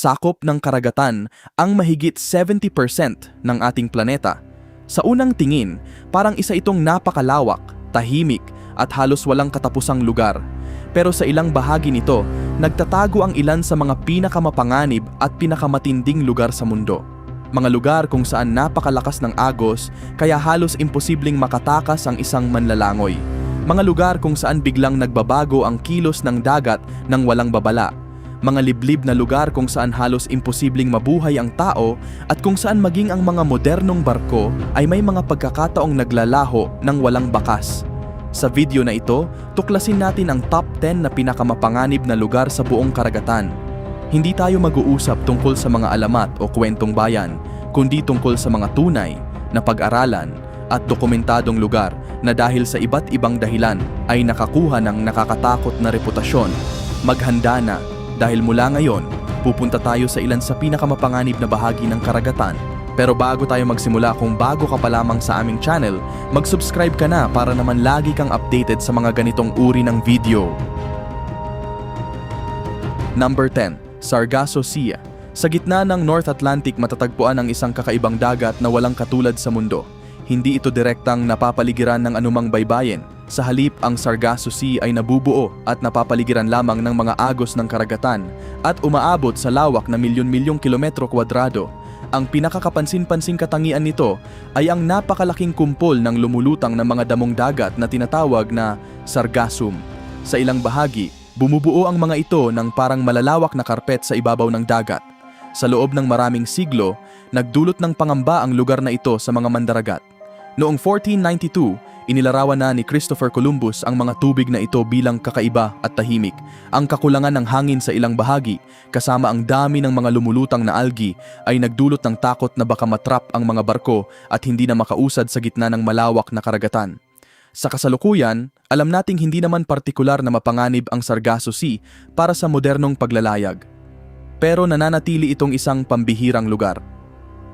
sakop ng karagatan ang mahigit 70% ng ating planeta. Sa unang tingin, parang isa itong napakalawak, tahimik at halos walang katapusang lugar. Pero sa ilang bahagi nito, nagtatago ang ilan sa mga pinakamapanganib at pinakamatinding lugar sa mundo. Mga lugar kung saan napakalakas ng agos kaya halos imposibleng makatakas ang isang manlalangoy. Mga lugar kung saan biglang nagbabago ang kilos ng dagat nang walang babala. Mga liblib na lugar kung saan halos imposibleng mabuhay ang tao at kung saan maging ang mga modernong barko ay may mga pagkakataong naglalaho ng walang bakas. Sa video na ito, tuklasin natin ang top 10 na pinakamapanganib na lugar sa buong karagatan. Hindi tayo mag-uusap tungkol sa mga alamat o kwentong bayan, kundi tungkol sa mga tunay na pag-aralan at dokumentadong lugar na dahil sa iba't ibang dahilan ay nakakuha ng nakakatakot na reputasyon. Maghanda na dahil mula ngayon, pupunta tayo sa ilan sa pinakamapanganib na bahagi ng karagatan. Pero bago tayo magsimula, kung bago ka pa lamang sa aming channel, mag-subscribe ka na para naman lagi kang updated sa mga ganitong uri ng video. Number 10. Sargasso Sea. Sa gitna ng North Atlantic matatagpuan ang isang kakaibang dagat na walang katulad sa mundo. Hindi ito direktang napapaligiran ng anumang baybayin. Sa halip, ang Sargasso Sea ay nabubuo at napapaligiran lamang ng mga agos ng karagatan at umaabot sa lawak na milyon-milyong kilometro kwadrado. Ang pinakakapansin-pansing katangian nito ay ang napakalaking kumpol ng lumulutang na mga damong dagat na tinatawag na sargassum. Sa ilang bahagi, bumubuo ang mga ito ng parang malalawak na karpet sa ibabaw ng dagat. Sa loob ng maraming siglo, nagdulot ng pangamba ang lugar na ito sa mga mandaragat. Noong 1492, inilarawan na ni Christopher Columbus ang mga tubig na ito bilang kakaiba at tahimik. Ang kakulangan ng hangin sa ilang bahagi, kasama ang dami ng mga lumulutang na algae, ay nagdulot ng takot na baka matrap ang mga barko at hindi na makausad sa gitna ng malawak na karagatan. Sa kasalukuyan, alam nating hindi naman partikular na mapanganib ang Sargasso Sea para sa modernong paglalayag. Pero nananatili itong isang pambihirang lugar.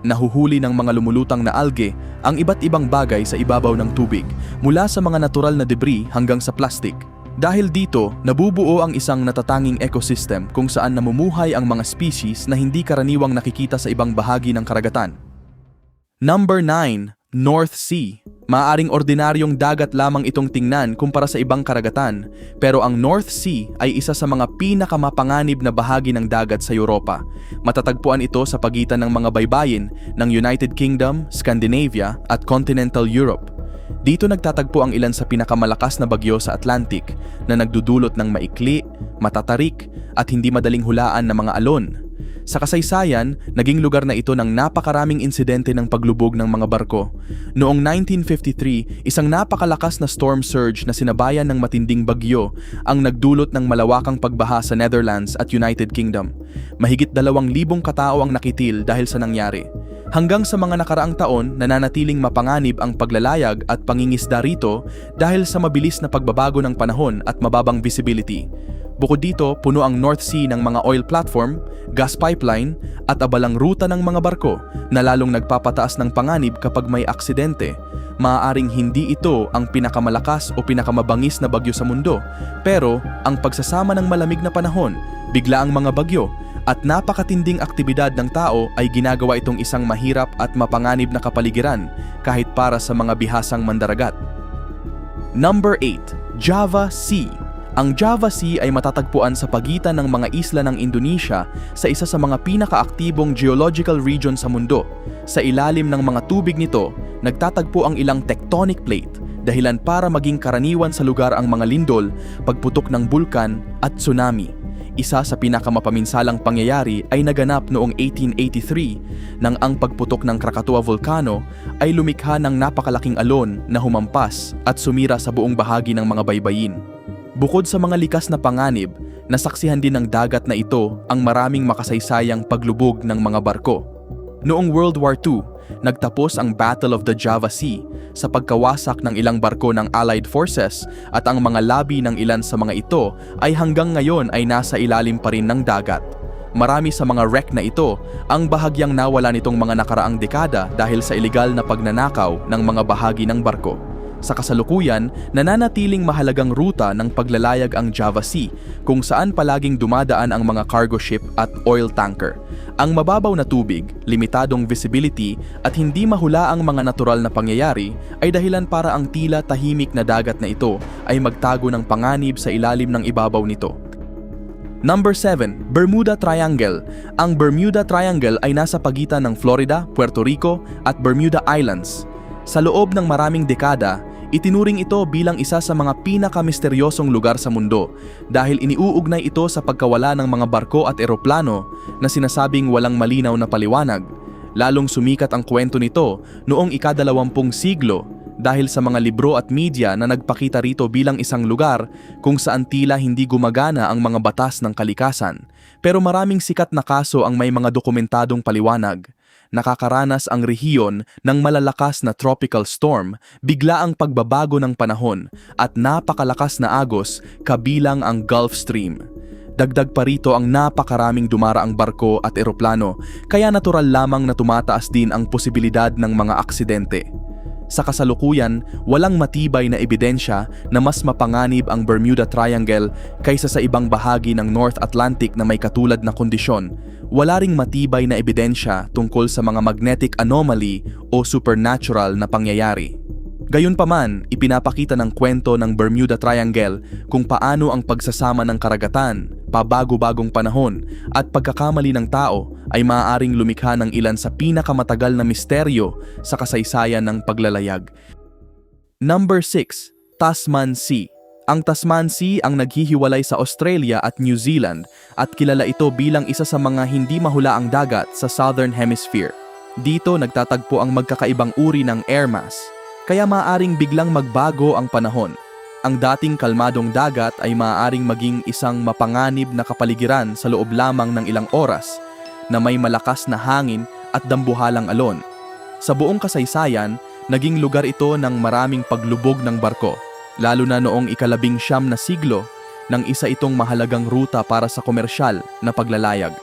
Nahuhuli ng mga lumulutang na algae ang iba't ibang bagay sa ibabaw ng tubig, mula sa mga natural na debris hanggang sa plastic. Dahil dito, nabubuo ang isang natatanging ecosystem kung saan namumuhay ang mga species na hindi karaniwang nakikita sa ibang bahagi ng karagatan. Number 9. North Sea. Maaaring ordinaryong dagat lamang itong tingnan kumpara sa ibang karagatan, pero ang North Sea ay isa sa mga pinakamapanganib na bahagi ng dagat sa Europa. Matatagpuan ito sa pagitan ng mga baybayin ng United Kingdom, Scandinavia at Continental Europe. Dito nagtatagpo ang ilan sa pinakamalakas na bagyo sa Atlantic na nagdudulot ng maikli, matatarik at hindi madaling hulaan na mga alon. Sa kasaysayan, naging lugar na ito ng napakaraming insidente ng paglubog ng mga barko. Noong 1953, isang napakalakas na storm surge na sinabayan ng matinding bagyo ang nagdulot ng malawakang pagbaha sa Netherlands at United Kingdom. Mahigit 2,000 katao ang nakitil dahil sa nangyari. Hanggang sa mga nakaraang taon, nananatiling mapanganib ang paglalayag at pangingisda rito dahil sa mabilis na pagbabago ng panahon at mababang visibility. Bukod dito, puno ang North Sea ng mga oil platform, gas pipeline at abalang ruta ng mga barko na lalong nagpapataas ng panganib kapag may aksidente. Maaaring hindi ito ang pinakamalakas o pinakamabangis na bagyo sa mundo, pero ang pagsasama ng malamig na panahon, biglaang mga bagyo at napakatinding aktibidad ng tao ay ginagawa itong isang mahirap at mapanganib na kapaligiran kahit para sa mga bihasang mandaragat. Number 8. Java Sea. Ang Java Sea ay matatagpuan sa pagitan ng mga isla ng Indonesia sa isa sa mga pinakaaktibong geological region sa mundo. Sa ilalim ng mga tubig nito, nagtatagpo ang ilang tectonic plate, dahilan para maging karaniwan sa lugar ang mga lindol, pagputok ng bulkan at tsunami. Isa sa pinakamapaminsalang pangyayari ay naganap noong 1883 nang ang pagputok ng Krakatoa Volcano ay lumikha ng napakalaking alon na humampas at sumira sa buong bahagi ng mga baybayin. Bukod sa mga likas na panganib, nasaksihan din ng dagat na ito ang maraming makasaysayang paglubog ng mga barko. Noong World War II, nagtapos ang Battle of the Java Sea sa pagkawasak ng ilang barko ng Allied Forces at ang mga labi ng ilan sa mga ito ay hanggang ngayon ay nasa ilalim pa rin ng dagat. Marami sa mga wreck na ito ang bahagyang nawala nitong mga nakaraang dekada dahil sa ilegal na pagnanakaw ng mga bahagi ng barko. Sa kasalukuyan, nananatiling mahalagang ruta ng paglalayag ang Java Sea kung saan palaging dumadaan ang mga cargo ship at oil tanker. Ang mababaw na tubig, limitadong visibility at hindi mahula ang mga natural na pangyayari ay dahilan para ang tila tahimik na dagat na ito ay magtago ng panganib sa ilalim ng ibabaw nito. Number 7. Bermuda Triangle. Ang Bermuda Triangle ay nasa pagitan ng Florida, Puerto Rico at Bermuda Islands. Sa loob ng maraming dekada, itinuring ito bilang isa sa mga pinakamisteryosong lugar sa mundo dahil iniuugnay ito sa pagkawala ng mga barko at eroplano na sinasabing walang malinaw na paliwanag. Lalong sumikat ang kwento nito noong ika-20 siglo dahil sa mga libro at media na nagpakita rito bilang isang lugar kung saan tila hindi gumagana ang mga batas ng kalikasan. Pero maraming sikat na kaso ang may mga dokumentadong paliwanag. Nakakaranas ang rehiyon ng malalakas na tropical storm, bigla ang pagbabago ng panahon at napakalakas na agos kabilang ang Gulf Stream. Dagdag pa rito ang napakaraming dumaraang barko at eroplano, kaya natural lamang na tumataas din ang posibilidad ng mga aksidente. Sa kasalukuyan, walang matibay na ebidensya na mas mapanganib ang Bermuda Triangle kaysa sa ibang bahagi ng North Atlantic na may katulad na kondisyon. Wala ring matibay na ebidensya tungkol sa mga magnetic anomaly o supernatural na pangyayari. Gayunpaman, ipinapakita ng kwento ng Bermuda Triangle kung paano ang pagsasama ng karagatan, pabago-bagong panahon at pagkakamali ng tao ay maaaring lumikha ng ilan sa pinakamatagal na misteryo sa kasaysayan ng paglalayag. Number 6. Tasman Sea. Ang Tasman Sea ang naghihiwalay sa Australia at New Zealand at kilala ito bilang isa sa mga hindi mahulaang dagat sa Southern Hemisphere. Dito nagtatagpo ang magkakaibang uri ng air mass, kaya maaaring biglang magbago ang panahon. Ang dating kalmadong dagat ay maaaring maging isang mapanganib na kapaligiran sa loob lamang ng ilang oras na may malakas na hangin at dambuhalang alon. Sa buong kasaysayan, naging lugar ito ng maraming paglubog ng barko, lalo na noong ika-19 na siglo nang isa itong mahalagang ruta para sa komersyal na paglalayag.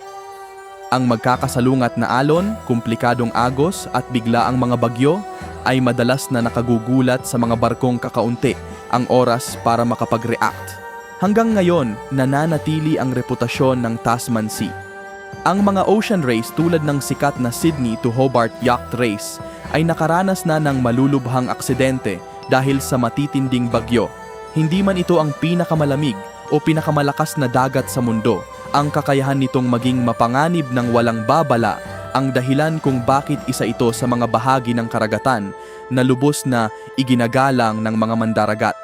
Ang magkakasalungat na alon, komplikadong agos at biglaang mga bagyo ay madalas na nakagugulat sa mga barkong kakaunti ang oras para makapag-react. Hanggang ngayon, nananatili ang reputasyon ng Tasman Sea. Ang mga ocean race tulad ng sikat na Sydney to Hobart Yacht Race ay nakaranas na ng malulubhang aksidente dahil sa matitinding bagyo. Hindi man ito ang pinakamalamig o pinakamalakas na dagat sa mundo, ang kakayahan nitong maging mapanganib ng walang babala ang dahilan kung bakit isa ito sa mga bahagi ng karagatan na lubos na iginagalang ng mga mandaragat.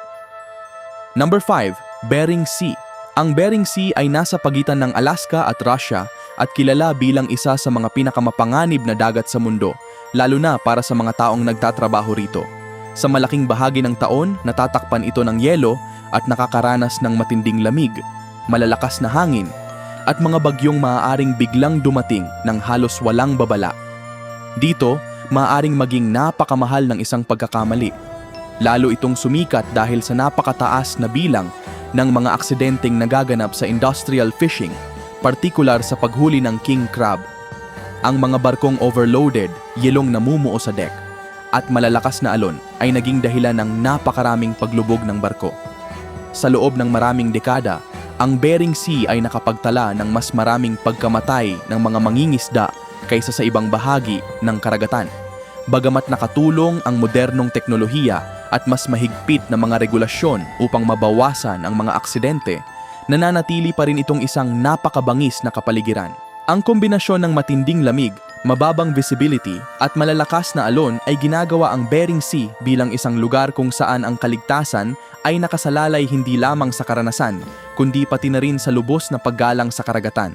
Number 5. Bering Sea. Ang Bering Sea ay nasa pagitan ng Alaska at Russia at kilala bilang isa sa mga pinakamapanganib na dagat sa mundo, lalo na para sa mga taong nagtatrabaho rito. Sa malaking bahagi ng taon, natatakpan ito ng yelo at nakakaranas ng matinding lamig, malalakas na hangin, at mga bagyong maaaring biglang dumating ng halos walang babala. Dito, maaaring maging napakamahal ng isang pagkakamali. Lalo itong sumikat dahil sa napakataas na bilang ng mga aksidenteng nagaganap sa industrial fishing, partikular sa paghuli ng king crab. Ang mga barkong overloaded, yelong namumuo sa deck, at malalakas na alon ay naging dahilan ng napakaraming paglubog ng barko. Sa loob ng maraming dekada, ang Bering Sea ay nakapagtala ng mas maraming pagkamatay ng mga mangingisda kaysa sa ibang bahagi ng karagatan. Bagamat nakatulong ang modernong teknolohiya at mas mahigpit na mga regulasyon upang mabawasan ang mga aksidente, nananatili pa rin itong isang napakabangis na kapaligiran. Ang kombinasyon ng matinding lamig, mababang visibility at malalakas na alon ay ginagawa ang Bering Sea bilang isang lugar kung saan ang kaligtasan ay nakasalalay hindi lamang sa karanasan, kundi pati na rin sa lubos na paggalang sa karagatan.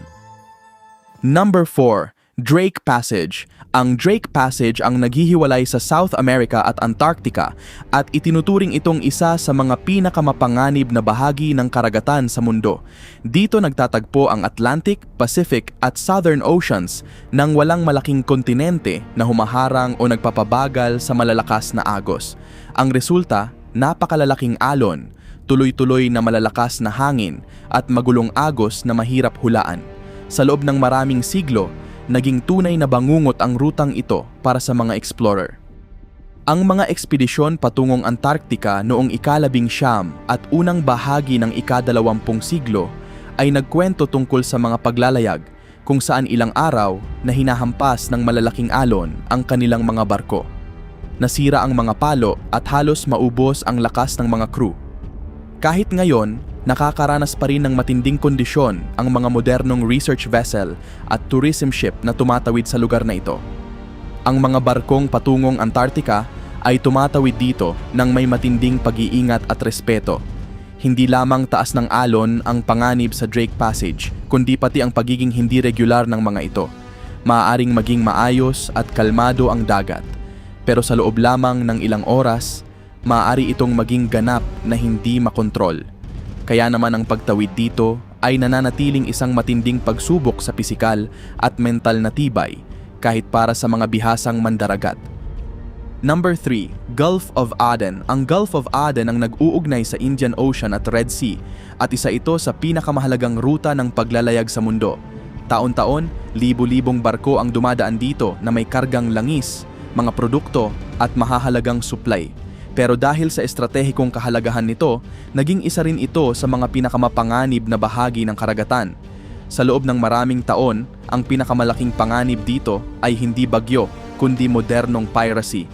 Number 4. Drake Passage. Ang Drake Passage ang naghihiwalay sa South America at Antarctica at itinuturing itong isa sa mga pinakamapanganib na bahagi ng karagatan sa mundo. Dito nagtatagpo ang Atlantic, Pacific at Southern Oceans nang walang malaking kontinente na humaharang o nagpapabagal sa malalakas na agos. Ang resulta, napakalalaking alon, tuloy-tuloy na malalakas na hangin at magulong agos na mahirap hulaan. Sa loob ng maraming siglo, naging tunay na bangungot ang rutang ito para sa mga explorer. Ang mga ekspedisyon patungong Antarctica noong ika-19 at unang bahagi ng ika-20 siglo ay nagkwento tungkol sa mga paglalayag kung saan ilang araw na hinahampas ng malalaking alon ang kanilang mga barko. Nasira ang mga palo at halos maubos ang lakas ng mga crew. Kahit ngayon, nakakaranas pa rin ng matinding kondisyon ang mga modernong research vessel at tourism ship na tumatawid sa lugar na ito. Ang mga barkong patungong Antarctica ay tumatawid dito ng may matinding pag-iingat at respeto. Hindi lamang taas ng alon ang panganib sa Drake Passage, kundi pati ang pagiging hindi regular ng mga ito. Maaaring maging maayos at kalmado ang dagat, pero sa loob lamang ng ilang oras, maaari itong maging ganap na hindi makontrol. Kaya naman ang pagtawid dito ay nananatiling isang matinding pagsubok sa pisikal at mental na tibay, kahit para sa mga bihasang mandaragat. Number 3, Gulf of Aden. Ang Gulf of Aden ang nag-uugnay sa Indian Ocean at Red Sea at isa ito sa pinakamahalagang ruta ng paglalayag sa mundo. Taon-taon, libo-libong barko ang dumadaan dito na may kargang langis, mga produkto at mahahalagang supply. Pero dahil sa estratehikong kahalagahan nito, naging isa rin ito sa mga pinakamapanganib na bahagi ng karagatan. Sa loob ng maraming taon, ang pinakamalaking panganib dito ay hindi bagyo, kundi modernong piracy.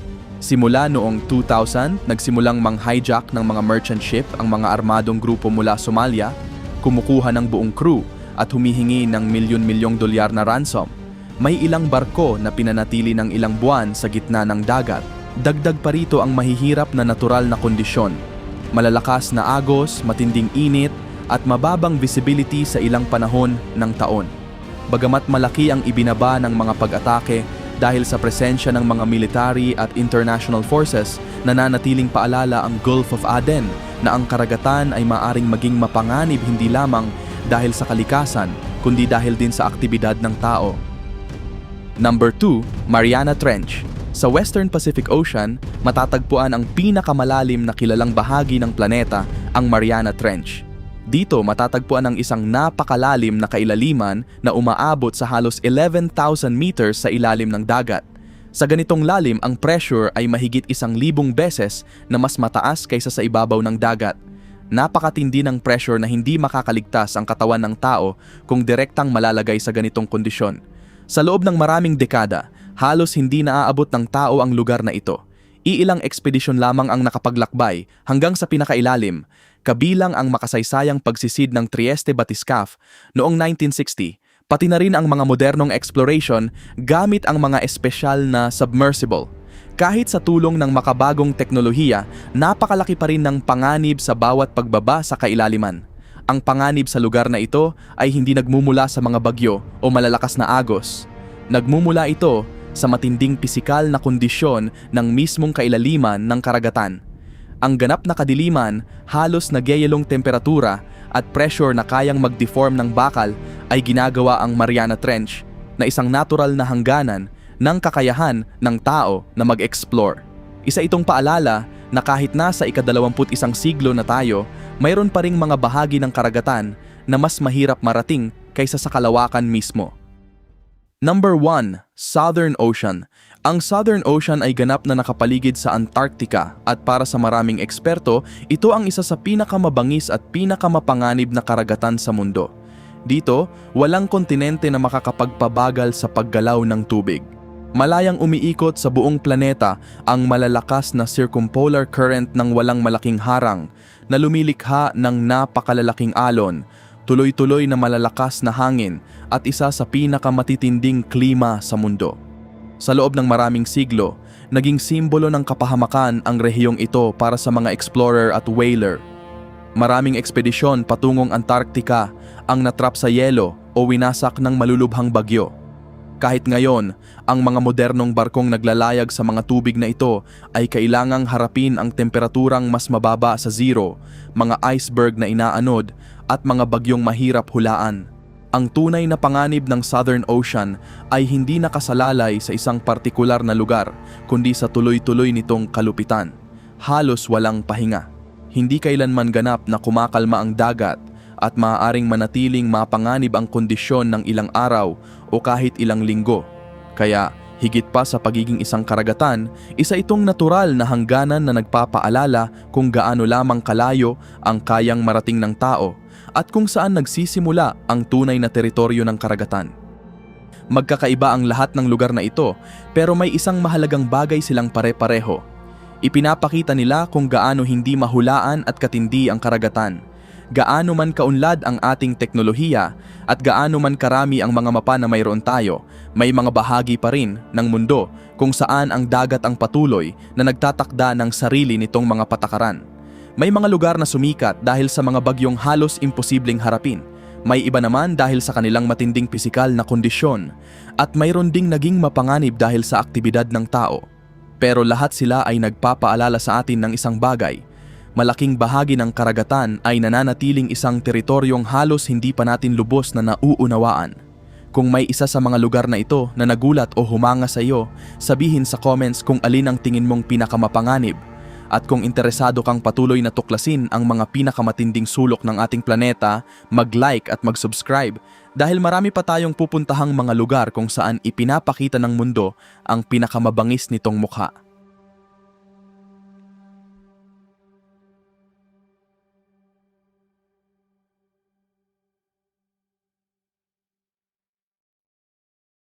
Simula noong 2000, nagsimulang mang-hijack ng mga merchant ship ang mga armadong grupo mula Somalia, kumukuha ng buong crew at humihingi ng milyon-milyong dolyar na ransom. May ilang barko na pinanatili ng ilang buwan sa gitna ng dagat. Dagdag pa rito ang mahihirap na natural na kondisyon. Malalakas na agos, matinding init, at mababang visibility sa ilang panahon ng taon. Bagamat malaki ang ibinaba ng mga pag-atake dahil sa presensya ng mga military at international forces, nananatiling paalala ang Gulf of Aden na ang karagatan ay maaring maging mapanganib hindi lamang dahil sa kalikasan, kundi dahil din sa aktibidad ng tao. Number 2, Mariana Trench. Sa Western Pacific Ocean, matatagpuan ang pinakamalalim na kilalang bahagi ng planeta, ang Mariana Trench. Dito matatagpuan ang isang napakalalim na kailaliman na umaabot sa halos 11,000 meters sa ilalim ng dagat. Sa ganitong lalim, ang pressure ay mahigit 1,000 beses na mas mataas kaysa sa ibabaw ng dagat. Napakatindi ng pressure na hindi makakaligtas ang katawan ng tao kung direktang malalagay sa ganitong kondisyon. Sa loob ng maraming dekada, halos hindi naaabot ng tao ang lugar na ito. Iilang ekspedisyon lamang ang nakapaglakbay hanggang sa pinakailalim, kabilang ang makasaysayang pagsisid ng Trieste Batiscaf noong 1960, pati na rin ang mga modernong exploration gamit ang mga espesyal na submersible. Kahit sa tulong ng makabagong teknolohiya, napakalaki pa rin ng panganib sa bawat pagbaba sa kailaliman. Ang panganib sa lugar na ito ay hindi nagmumula sa mga bagyo o malalakas na agos. Nagmumula ito sa matinding pisikal na kondisyon ng mismong kailaliman ng karagatan. Ang ganap na kadiliman, halos nagyayelong temperatura at pressure na kayang mag-deform ng bakal ay ginagawa ang Mariana Trench na isang natural na hangganan ng kakayahan ng tao na mag-explore. Isa itong paalala na kahit nasa ika-21 siglo na tayo, mayroon pa ring mga bahagi ng karagatan na mas mahirap marating kaysa sa kalawakan mismo. Number 1, Southern Ocean. Ang Southern Ocean ay ganap na nakapaligid sa Antarctica at para sa maraming eksperto, ito ang isa sa pinakamabangis at pinakamapanganib na karagatan sa mundo. Dito, walang kontinente na makakapagpabagal sa paggalaw ng tubig. Malayang umiikot sa buong planeta ang malalakas na circumpolar current ng walang malaking harang na lumilikha ng napakalalaking alon, tuloy-tuloy na malalakas na hangin at isa sa pinakamatitinding klima sa mundo. Sa loob ng maraming siglo, naging simbolo ng kapahamakan ang rehiyong ito para sa mga explorer at whaler. Maraming ekspedisyon patungong Antarctica ang natrap sa yelo o winasak ng malulubhang bagyo. Kahit ngayon, ang mga modernong barkong naglalayag sa mga tubig na ito ay kailangang harapin ang temperaturang mas mababa sa zero, mga iceberg na inaanod at mga bagyong mahirap hulaan. Ang tunay na panganib ng Southern Ocean ay hindi nakasalalay sa isang partikular na lugar, kundi sa tuloy-tuloy nitong kalupitan. Halos walang pahinga. Hindi kailanman ganap na kumakalma ang dagat at maaaring manatiling mapanganib ang kondisyon ng ilang araw o kahit ilang linggo. Kaya, Higit pa sa pagiging isang karagatan, isa itong natural na hangganan na nagpapaalala kung gaano lamang kalayo ang kayang marating ng tao at kung saan nagsisimula ang tunay na teritoryo ng karagatan. Magkakaiba ang lahat ng lugar na ito, pero may isang mahalagang bagay silang pare-pareho. Ipinapakita nila kung gaano hindi mahulaan at katindi ang karagatan, gaano man kaunlad ang ating teknolohiya at gaano man karami ang mga mapa na mayroon tayo, may mga bahagi pa rin ng mundo kung saan ang dagat ang patuloy na nagtatakda ng sarili nitong mga patakaran. May mga lugar na sumikat dahil sa mga bagyong halos imposibleng harapin. May iba naman dahil sa kanilang matinding pisikal na kondisyon at mayroon ding naging mapanganib dahil sa aktibidad ng tao. Pero lahat sila ay nagpapaalala sa atin ng isang bagay. Malaking bahagi ng karagatan ay nananatiling isang teritoryong halos hindi pa natin lubos na nauunawaan. Kung may isa sa mga lugar na ito na nagulat o humanga sa iyo, sabihin sa comments kung alin ang tingin mong pinakamapanganib. At kung interesado kang patuloy na tuklasin ang mga pinakamatinding sulok ng ating planeta, mag-like at mag-subscribe dahil marami pa tayong pupuntahang mga lugar kung saan ipinapakita ng mundo ang pinakamabangis nitong mukha.